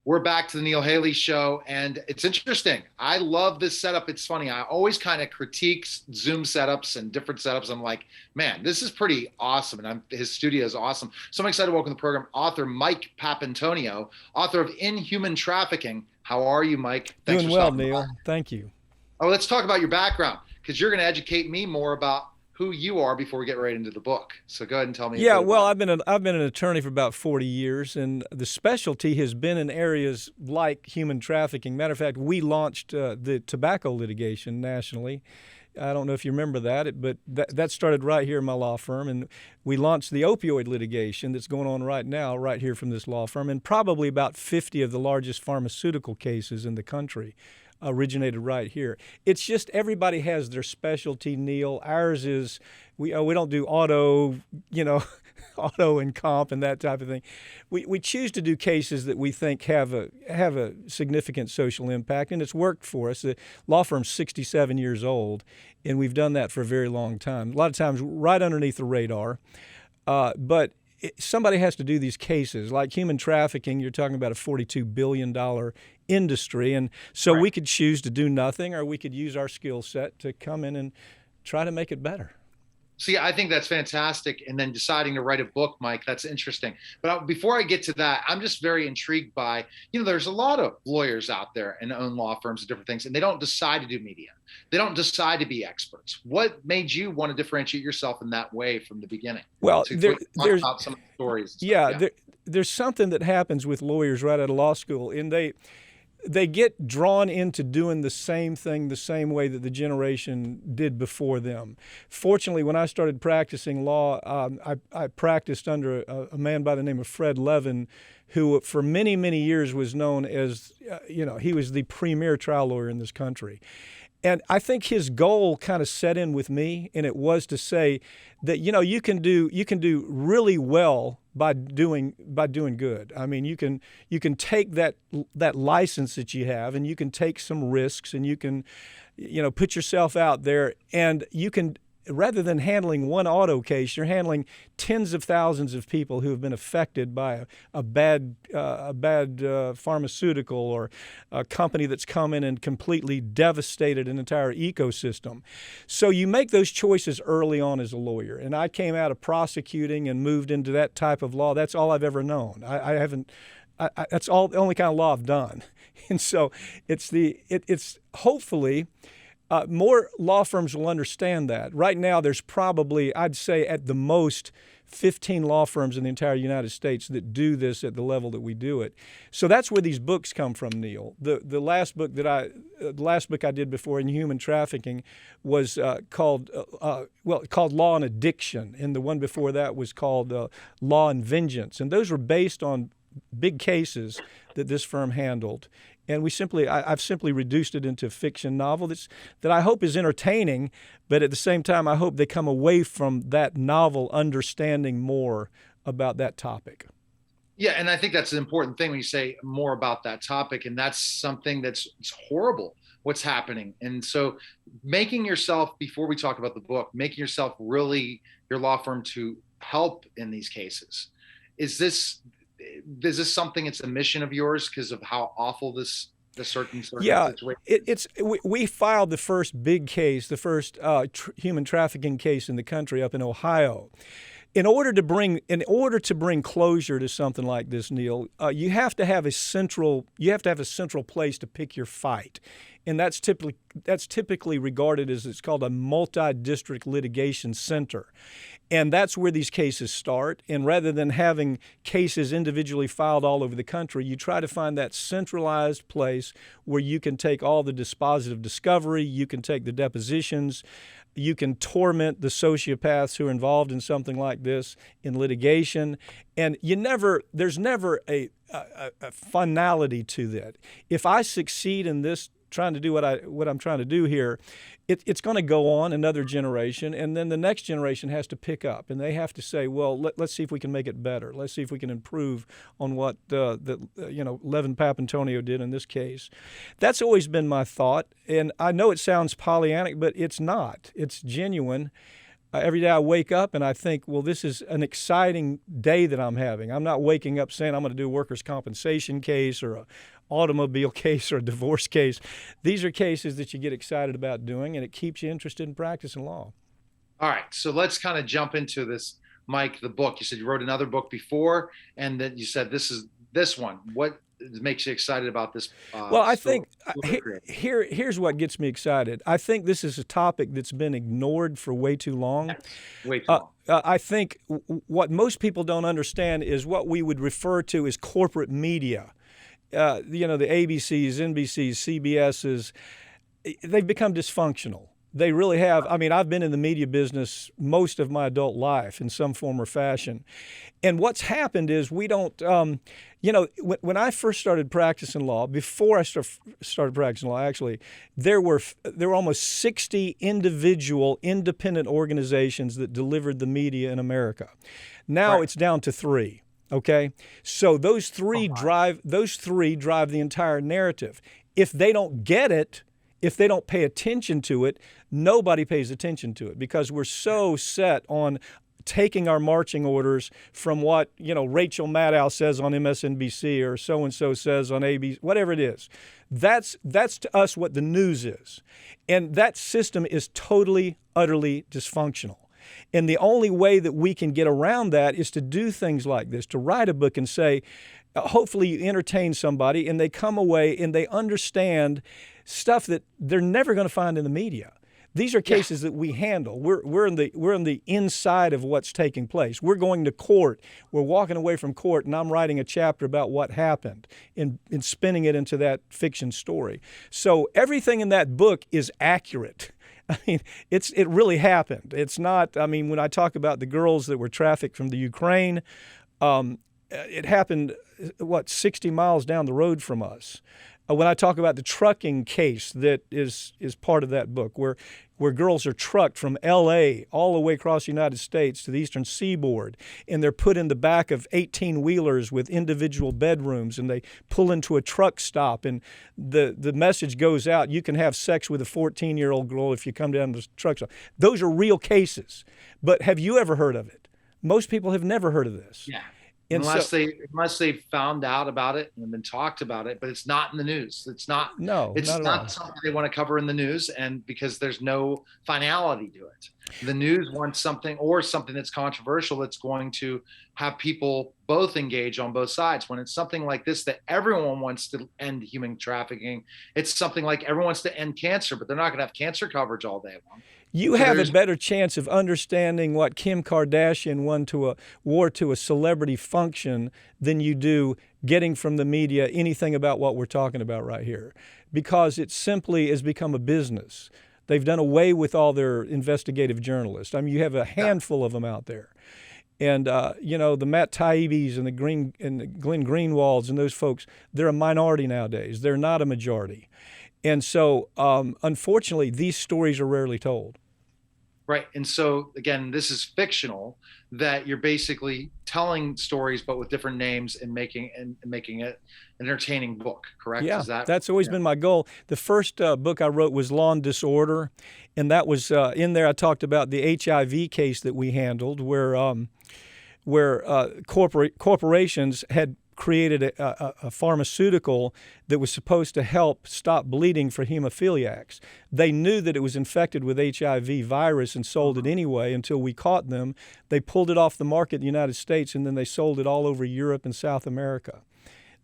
We're back to the Neil Haley show, and it's interesting. I love this setup. It's funny. I always kind of critique Zoom setups and different setups. I'm like, man, this is pretty awesome, and his studio is awesome. So I'm excited to welcome to the program author Mike Papantonio, author of Inhuman Trafficking. How are you, Mike? Thanks Doing for well, stopping by. Neil. Thank you. Oh, let's talk about your background because you're going to educate me more about who you are before we get right into the book. So go ahead and tell me a Yeah, bit well, about it. I've been an attorney for about 40 years, and the specialty has been in areas like human trafficking. Matter of fact, we launched the tobacco litigation nationally. I don't know if you remember that, but that started right here in my law firm, and we launched the opioid litigation that's going on right now, right here from this law firm, and probably about 50 of the largest pharmaceutical cases in the country originated right here. It's just everybody has their specialty, Neil. Ours is we don't do auto, you know, auto and comp and that type of thing. We choose to do cases that we think have a significant social impact, and it's worked for us. The law firm's 67 years old, and we've done that for a very long time. A lot of times, right underneath the radar, but somebody has to do these cases. Like human trafficking, you're talking about a $42 billion industry. And so Right. we could choose to do nothing, or we could use our skill set to come in and try to make it better. See, I think that's fantastic. And then deciding to write a book, Mike, that's interesting. But before I get to that, I'm just very intrigued by, there's a lot of lawyers out there and own law firms and different things, and they don't decide to do media. They don't decide to be experts. What made you want to differentiate yourself in that way from the beginning? Well, To talk about some of the stories and stuff. yeah, Yeah. there's something that happens with lawyers right out of law school, and they get drawn into doing the same thing the same way that the generation did before them. Fortunately, when I started practicing law, I practiced under a man by the name of Fred Levin, who for many, many years was known as, he was the premier trial lawyer in this country. And I think his goal kind of set in with me, and it was to say that you can do really well by doing good. I mean, you can take that license that you have, and you can take some risks, and you can put yourself out there, and you can, rather than handling one auto case, you're handling tens of thousands of people who have been affected by a bad pharmaceutical or a company that's come in and completely devastated an entire ecosystem. So you make those choices early on as a lawyer. And I came out of prosecuting and moved into that type of law. That's all I've ever known. I haven't. That's all the only kind of law I've done. And so it's hopefully. More law firms will understand that. Right now, there's probably, I'd say, at the most, 15 law firms in the entire United States that do this at the level that we do it. So that's where these books come from, Neil. The last book I did before Inhuman Trafficking was called Law and Addiction, and the one before that was called Law and Vengeance, and those were based on big cases that this firm handled. And I've simply reduced it into a fiction novel that I hope is entertaining, but at the same time, I hope they come away from that novel understanding more about that topic. Yeah, and I think that's an important thing when you say more about that topic, and that's something that's it's horrible what's happening. And so, making yourself before we talk about the book, making yourself really your law firm to help in these cases. Is this something? It's a mission of yours because of how awful the certain Yeah, situation is. we filed the first big case, the first human trafficking case in the country up in Ohio. In order to bring closure to something like this, Neil, you have to have a central place to pick your fight, and that's typically regarded as, it's called a multi-district litigation center, and that's where these cases start. And rather than having cases individually filed all over the country, you try to find that centralized place where you can take all the dispositive discovery, you can take the depositions, you can torment the sociopaths who are involved in something like this in litigation, and there's never a finality to that. If I succeed in this, trying to do what I'm trying to do here, it's going to go on another generation, and then the next generation has to pick up, and they have to say, well, let's see if we can make it better. Let's see if we can improve on what Levin Papantonio did in this case. That's always been my thought, and I know it sounds Pollyannic, but it's not. It's genuine. Every day I wake up and I think, well, this is an exciting day that I'm having. I'm not waking up saying I'm going to do a workers' compensation case or a automobile case or a divorce case. These are cases that you get excited about doing, and it keeps you interested in practicing law. All right, so let's kind of jump into this, Mike. The book, you said you wrote another book before, and then you said this is this one. What makes you excited about this? Well, I think here's what gets me excited. I think this is a topic that's been ignored for way too long. Yes, way too long. I think what most people don't understand is what we would refer to as corporate media. You know, the ABCs, NBCs, CBSs, they've become dysfunctional. They really have. I mean, I've been in the media business most of my adult life in some form or fashion. And what's happened is we don't, you know, when I first started practicing law, before I started practicing law, actually, there were almost 60 individual independent organizations that delivered the media in America. Now it's down to 3. Okay, so those three drive the entire narrative. If they don't get it, if they don't pay attention to it, nobody pays attention to it because we're so set on taking our marching orders from what, you know, Rachel Maddow says on MSNBC or so-and-so says on ABC, whatever it is. That's to us what the news is. And that system is totally, utterly dysfunctional. And the only way that we can get around that is to do things like this, to write a book and say, hopefully you entertain somebody and they come away and they understand stuff that they're never going to find in the media. These are cases that we handle. We're in the inside of what's taking place. We're going to court. We're walking away from court, and I'm writing a chapter about what happened and spinning it into that fiction story. So everything in that book is accurate. I mean, it really happened. It's not. I mean, when I talk about the girls that were trafficked from the Ukraine, it happened 60 miles down the road from us. When I talk about the trucking case that is part of that book, where girls are trucked from L.A. all the way across the United States to the eastern seaboard, and they're put in the back of 18-wheelers with individual bedrooms, and they pull into a truck stop, and the message goes out, you can have sex with a 14-year-old girl if you come down to the truck stop. Those are real cases. But have you ever heard of it? Most people have never heard of this. Yeah. Unless they found out about it and been talked about it, but it's not in the news. It's not something they want to cover in the news, and because there's no finality to it. The news wants something that's controversial that's going to have people both engage on both sides. When it's something like this that everyone wants to end human trafficking, it's something like everyone wants to end cancer, but they're not going to have cancer coverage all day long. You have a better chance of understanding what Kim Kardashian wore to a celebrity function than you do getting from the media anything about what we're talking about right here, because it simply has become a business. They've done away with all their investigative journalists. I mean, you have a handful of them out there. And, you know, the Matt Taibbis and the Glenn Greenwalds and those folks, they're a minority nowadays. They're not a majority. And so, unfortunately, these stories are rarely told. Right. And so, again, this is fictional, that you're basically telling stories, but with different names and making it an entertaining book, correct? Yeah, that's always been my goal. The first book I wrote was Law and Disorder. And that was in there I talked about the HIV case that we handled where corporations had created a pharmaceutical that was supposed to help stop bleeding for hemophiliacs. They knew that it was infected with HIV virus and sold it anyway until we caught them. They pulled it off the market in the United States, and then they sold it all over Europe and South America.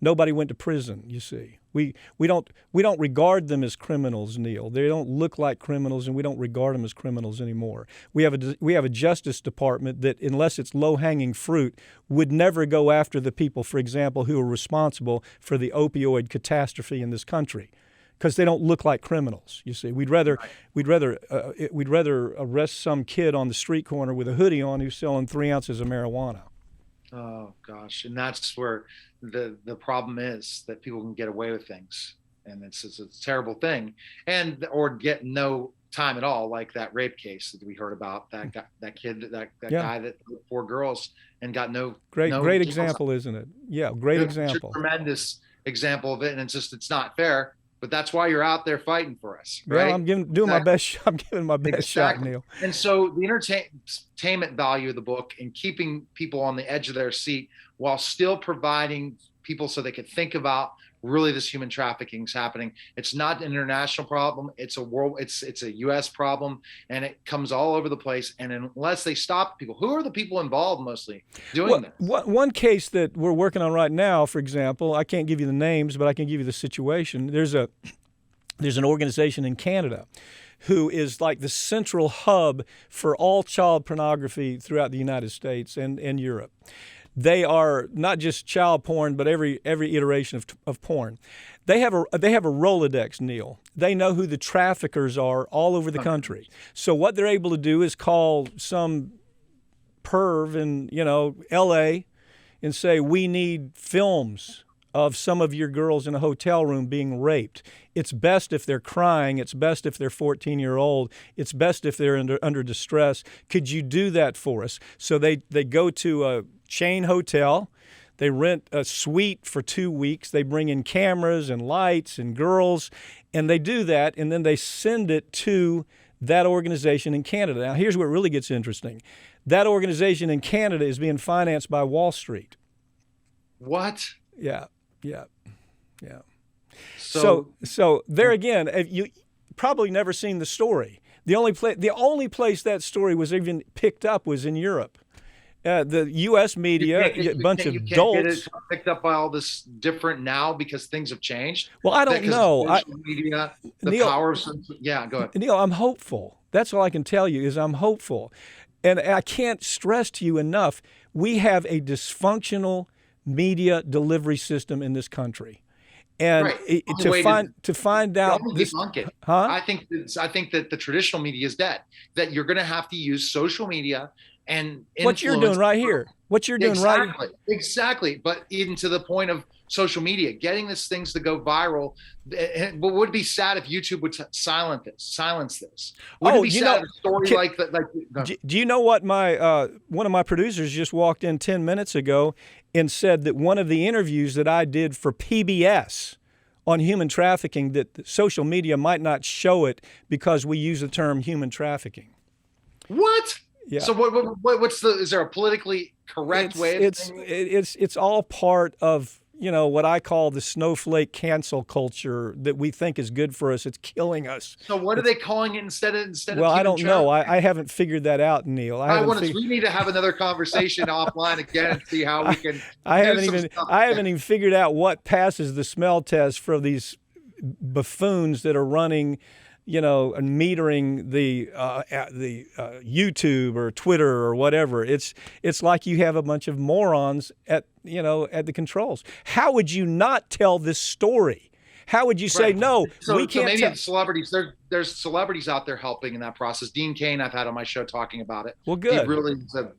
Nobody went to prison, you see. We don't regard them as criminals, Neil. They don't look like criminals, and we don't regard them as criminals anymore. We have a Justice Department that, unless it's low-hanging fruit, would never go after the people, for example, who are responsible for the opioid catastrophe in this country, because they don't look like criminals. You see, we'd rather arrest some kid on the street corner with a hoodie on who's selling 3 ounces of marijuana. Oh gosh, and that's where the problem is, that people can get away with things, and it's a terrible thing, or get no time at all, like that rape case that we heard about, that kid, that guy that 4 girls and got no great example, isn't it? Yeah, great example, tremendous example of it, and it's not fair. but that's why you're out there fighting for us, Well, right? doing my best. I'm giving my best shot, Neil. And so the entertainment value of the book and keeping people on the edge of their seat while still providing people so they could think about really this human trafficking is happening. It's not an international problem. It's a US problem, and it comes all over the place. And unless they stop people, who are the people involved mostly doing this? One case that we're working on right now, for example, I can't give you the names, but I can give you the situation. There's an organization in Canada who is like the central hub for all child pornography throughout the United States and Europe. They are not just child porn, but every iteration of porn. They have a Rolodex, Neil. They know who the traffickers are all over the country. So what they're able to do is call some perv in L.A. and say, we need films of some of your girls in a hotel room being raped. It's best if they're crying. It's best if they're 14-year-old. It's best if they're under distress. Could you do that for us? So they go to a chain hotel. They rent a suite for 2 weeks. They bring in cameras and lights and girls, and they do that, and then they send it to that organization in Canada. Now, here's where it really gets interesting. That organization in Canada is being financed by Wall Street. What? Yeah. So there again, you probably never seen the story. The only place that story was even picked up was in Europe. The U.S. media, a bunch of dolts. Get it picked up by all this different now because things have changed. Well, I don't know. Social media, the Neil, power of yeah. Go ahead, Neil. I'm hopeful. That's all I can tell you is I'm hopeful, and I can't stress to you enough. We have a dysfunctional media delivery system in this country, and right. to find out this, I think that the traditional media is dead. That you're going to have to use social media and what you're doing right here. What you're doing right here. Exactly. But even to the point of social media, getting these things to go viral. But would it be sad if YouTube would silence this? Would it be sad if a story like that? Do you know what one of my producers just walked in 10 minutes ago and said that one of the interviews that I did for PBS on human trafficking, that social media might not show it because we use the term human trafficking. What? Yeah. So is there a politically correct way? It's all part of what I call the snowflake cancel culture that we think is good for us. It's killing us. So what are they calling it instead of? Well, I don't know. I haven't figured that out, Neil. We need to have another conversation offline again and see how we can. I haven't even figured out what passes the smell test for these buffoons that are running, and metering the YouTube or Twitter or whatever. It's like you have a bunch of morons at the controls. How would you not tell this story? How would you say no? We can't. So maybe celebrities. There's celebrities out there helping in that process. Dean Cain, I've had on my show talking about it. Well, good.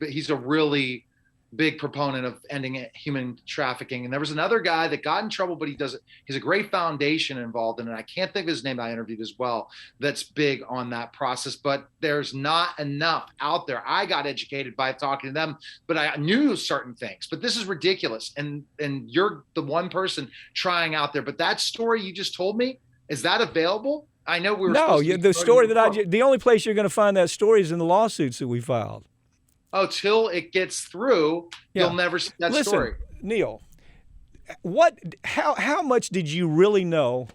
He's a really big proponent of ending human trafficking. And there was another guy that got in trouble, but he's a great foundation involved in it. I can't think of his name. I interviewed as well. That's big on that process, but there's not enough out there. I got educated by talking to them, but I knew certain things, but this is ridiculous. And you're the one person trying out there, but that story you just told me, is that available? I know we were the only place you're going to find that story is in the lawsuits that we filed. Oh, till it gets through, you'll never see that story. Neil, how much did you really know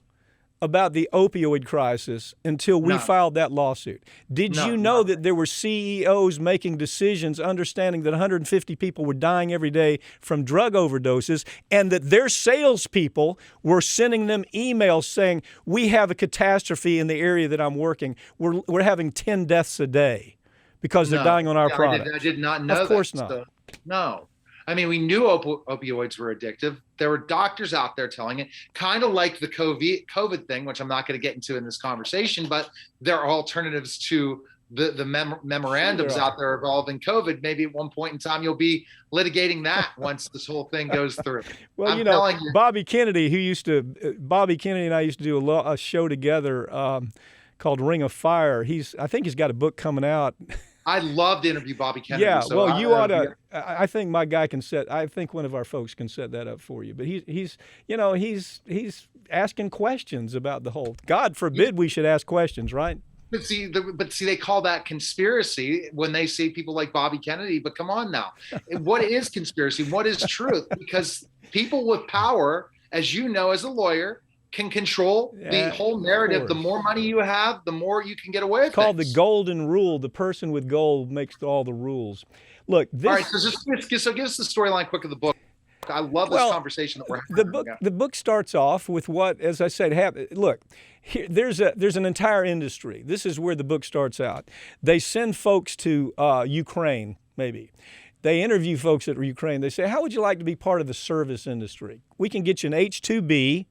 about the opioid crisis until we filed that lawsuit? Did you know that there were CEOs making decisions, understanding that 150 people were dying every day from drug overdoses, and that their salespeople were sending them emails saying, we have a catastrophe in the area that I'm working. We're having 10 deaths a day because they're dying on our product. I did not know that. Of course not. So, no. I mean, we knew opioids were addictive. There were doctors out there telling it, kind of like the COVID thing, which I'm not going to get into in this conversation, but there are alternatives to the memorandums out there involving COVID. Maybe at one point in time, you'll be litigating that once this whole thing goes through. Well, Bobby Kennedy, Bobby Kennedy and I used to do a show together called Ring of Fire. I think he's got a book coming out. I'd love to interview Bobby Kennedy. Yeah, So well, you ought to. I think my guy can set. I think one of our folks can set that up for you. But he's he's asking questions about the whole. God forbid we should ask questions, right? but see, they call that conspiracy when they say people like Bobby Kennedy. But come on now, what is conspiracy? What is truth? Because people with power, as you know, as a lawyer, can control the whole narrative. The more money you have, the more you can get away with. It's called the golden rule. The person with gold makes all the rules. Look, this. All right, so give us the storyline quick of the book. I love this conversation that we're having. The book starts off with what, as I said, look, here, there's an entire industry. This is where the book starts out. They send folks to Ukraine, maybe. They interview folks at Ukraine. They say, how would you like to be part of the service industry? We can get you an H-2B.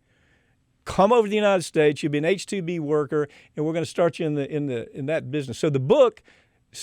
Come over to the United States. You'll be an H-2B worker, and we're going to start you in that business. So the book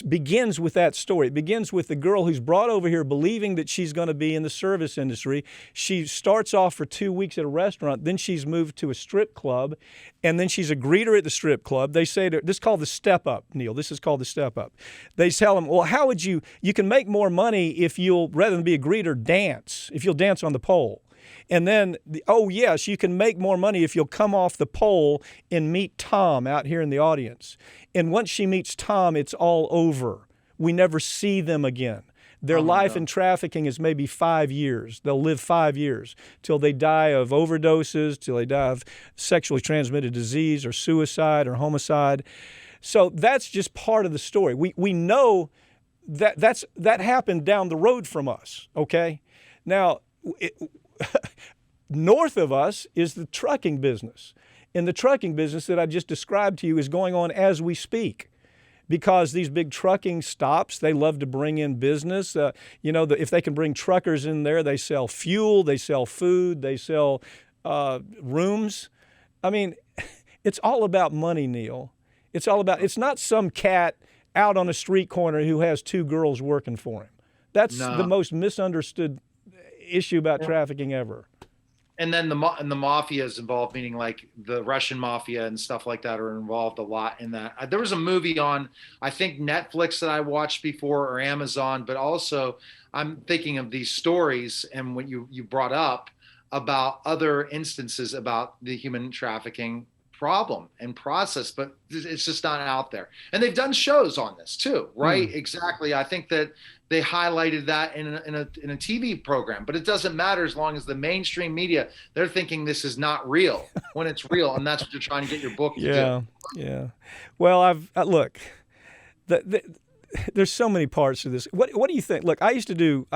begins with that story. It begins with the girl who's brought over here believing that she's going to be in the service industry. She starts off for 2 weeks at a restaurant. Then she's moved to a strip club, and then she's a greeter at the strip club. They say this is called the step up, Neil. This is called the step up. They tell them, well, how would you can make more money if you'll, rather than be a greeter, dance, if you'll dance on the pole. And then, oh, yes, you can make more money if you'll come off the pole and meet Tom out here in the audience. And once she meets Tom, it's all over. We never see them again. Their life in trafficking is maybe 5 years. They'll live 5 years till they die of overdoses, till they die of sexually transmitted disease or suicide or homicide. So that's just part of the story. We know that happened down the road from us, okay? Now, north of us is the trucking business. And the trucking business that I just described to you is going on as we speak, because these big trucking stops, they love to bring in business. If they can bring truckers in there, they sell fuel, they sell food, they sell rooms. I mean, it's all about money, Neil. It's not some cat out on a street corner who has 2 girls working for him. That's the most misunderstood issue about trafficking ever. And then the mafia is involved, meaning like the Russian mafia and stuff like that are involved a lot in that. There was a movie on, I think, Netflix that I watched before, or Amazon, but also I'm thinking of these stories and what you brought up about other instances about the human trafficking problem and process, but it's just not out there. And they've done shows on this too, right? Exactly. I think that they highlighted that in a TV program, but it doesn't matter as long as the mainstream media, they're thinking this is not real when it's real, and that's what you're trying to get your book to do. Yeah. Well, look, there's so many parts to this. What do you think? Look, I used to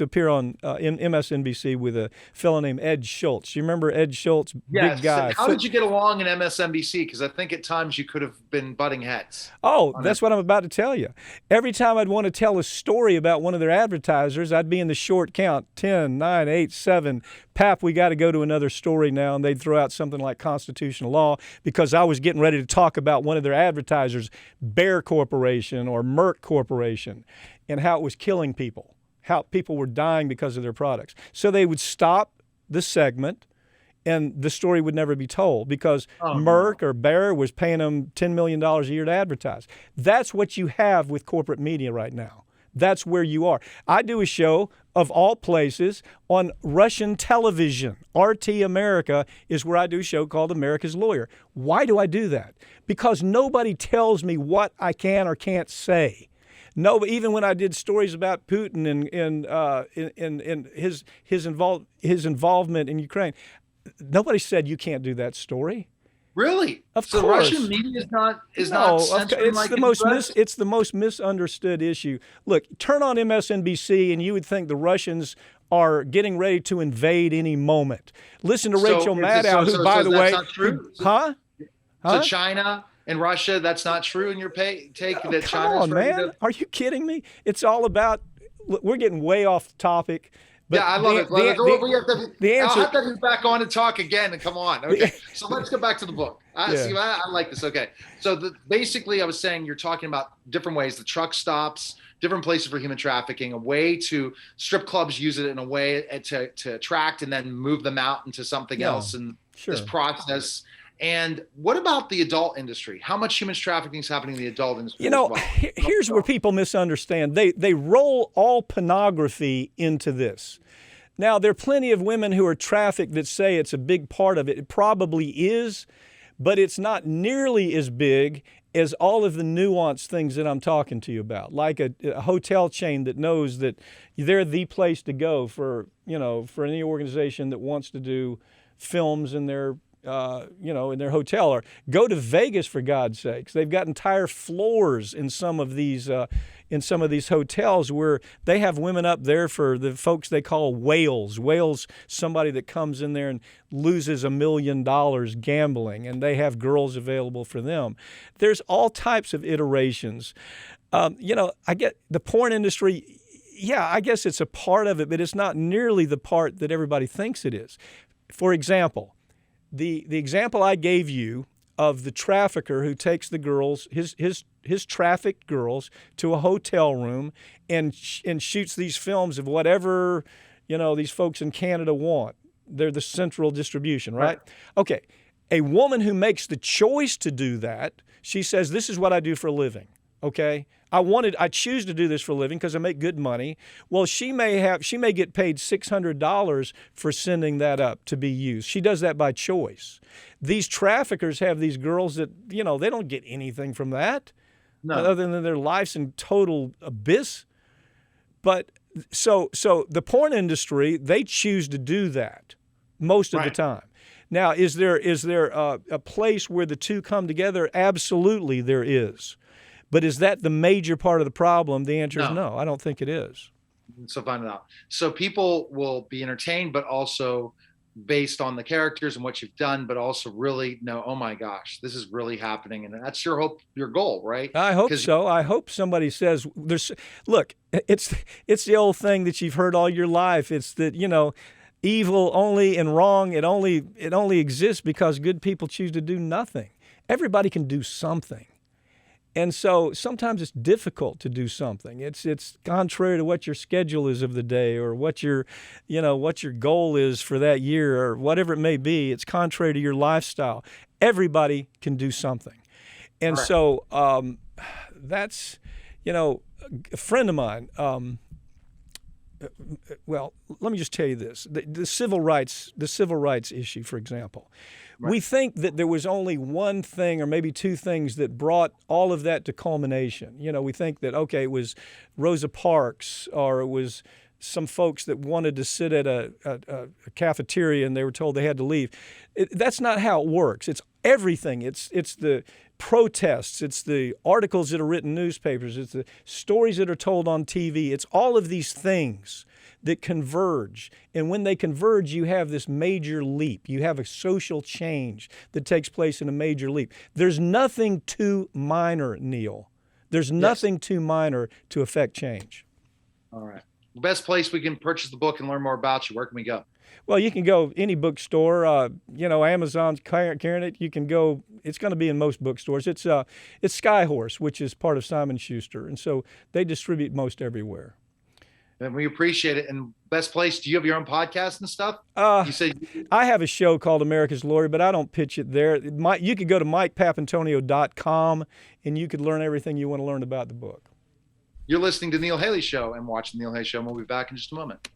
appear on MSNBC with a fellow named Ed Schultz. You remember Ed Schultz? Yes. Big guy. How did you get along in MSNBC? Because I think at times you could have been butting heads. Oh, that's what I'm about to tell you. Every time I'd want to tell a story about one of their advertisers, I'd be in the short count, 10, 9, 8, 7. Pap, we got to go to another story now. And they'd throw out something like constitutional law because I was getting ready to talk about one of their advertisers, Bayer Corporation or Merck Corporation, and how it was killing people, how people were dying because of their products. So they would stop the segment and the story would never be told because Merck or Bayer was paying them $10 million a year to advertise. That's what you have with corporate media right now. That's where you are. I do a show, of all places, on Russian television. RT America is where I do a show called America's Lawyer. Why do I do that? Because nobody tells me what I can or can't say. No, even when I did stories about Putin and his involvement in Ukraine, nobody said you can't do that story. Really? Of course. Russian media is not censoring like it's the most misunderstood issue. Look, turn on MSNBC and you would think the Russians are getting ready to invade any moment. Listen to Rachel Maddow, who, by the way, So China and Russia, that's not true in your take that China's come on, man. Are you kidding me? It's all about, we're getting way off topic. But I love it. I'll have to be back on and talk again. And come on. Okay. So let's go back to the book. I like this. Okay. So basically, I was saying you're talking about different ways, the truck stops, different places for human trafficking, a way to strip clubs use it in a way to attract and then move them out into something else. And this process. And what about the adult industry? How much human trafficking is happening in the adult industry? You know, as well? here's where people misunderstand. They roll all pornography into this. Now, there are plenty of women who are trafficked that say it's a big part of it. It probably is, but it's not nearly as big as all of the nuanced things that I'm talking to you about, like a hotel chain that knows that they're the place to go for, for any organization that wants to do films in their in their hotel, or go to Vegas, for God's sakes. They've got entire floors in some of these hotels where they have women up there for the folks they call whales. Whales, somebody that comes in there and loses $1 million gambling, and they have girls available for them. There's all types of iterations. I get the porn industry. Yeah, I guess it's a part of it, but it's not nearly the part that everybody thinks it is. For example, the example I gave you of the trafficker who takes the girls, his trafficked girls, to a hotel room and shoots these films of whatever, these folks in Canada want. They're the central distribution, right? Okay. A woman who makes the choice to do that, she says, this is what I do for a living. Okay. I choose to do this for a living because I make good money. Well, she may get paid $600 for sending that up to be used. She does that by choice. These traffickers have these girls that, they don't get anything from that, other than their lives in total abyss. But so the porn industry, they choose to do that most of the time. Now, is there a place where the two come together? Absolutely, there is. But is that the major part of the problem? The answer is no. I don't think it is. So find it out. So people will be entertained, but also based on the characters and what you've done, but also really know, oh my gosh, this is really happening. And that's your hope, your goal, right? I hope so. I hope somebody says, look, it's the old thing that you've heard all your life. It's that, evil only and wrong, it only exists because good people choose to do nothing. Everybody can do something. And so sometimes it's difficult to do something. It's contrary to what your schedule is of the day, or what your goal is for that year, or whatever it may be. It's contrary to your lifestyle. Everybody can do something. And so that's, a friend of mine, well, let me just tell you this. The civil rights issue, for example. We think that there was only one thing or maybe two things that brought all of that to culmination. We think that, okay, it was Rosa Parks, or it was some folks that wanted to sit at a cafeteria and they were told they had to leave. That's not how it works. It's everything. It's the protests. It's the articles that are written in newspapers. It's the stories that are told on TV. It's all of these things that converge. And when they converge, you have this major leap. You have a social change that takes place in a major leap. There's nothing too minor, Neil. There's nothing too minor to affect change. All right. The best place we can purchase the book and learn more about you, where can we go? Well, you can go any bookstore. Amazon's carrying it. You can go. It's going to be in most bookstores. It's Skyhorse, which is part of Simon Schuster, and so they distribute most everywhere. And we appreciate it. And best place, do you have your own podcast and stuff? You said I have a show called America's Lawyer, but I don't pitch it there. You could go to MikePapantonio.com, and you could learn everything you want to learn about the book. You're listening to Neil Haley Show and watching the Neil Haley Show, and we'll be back in just a moment.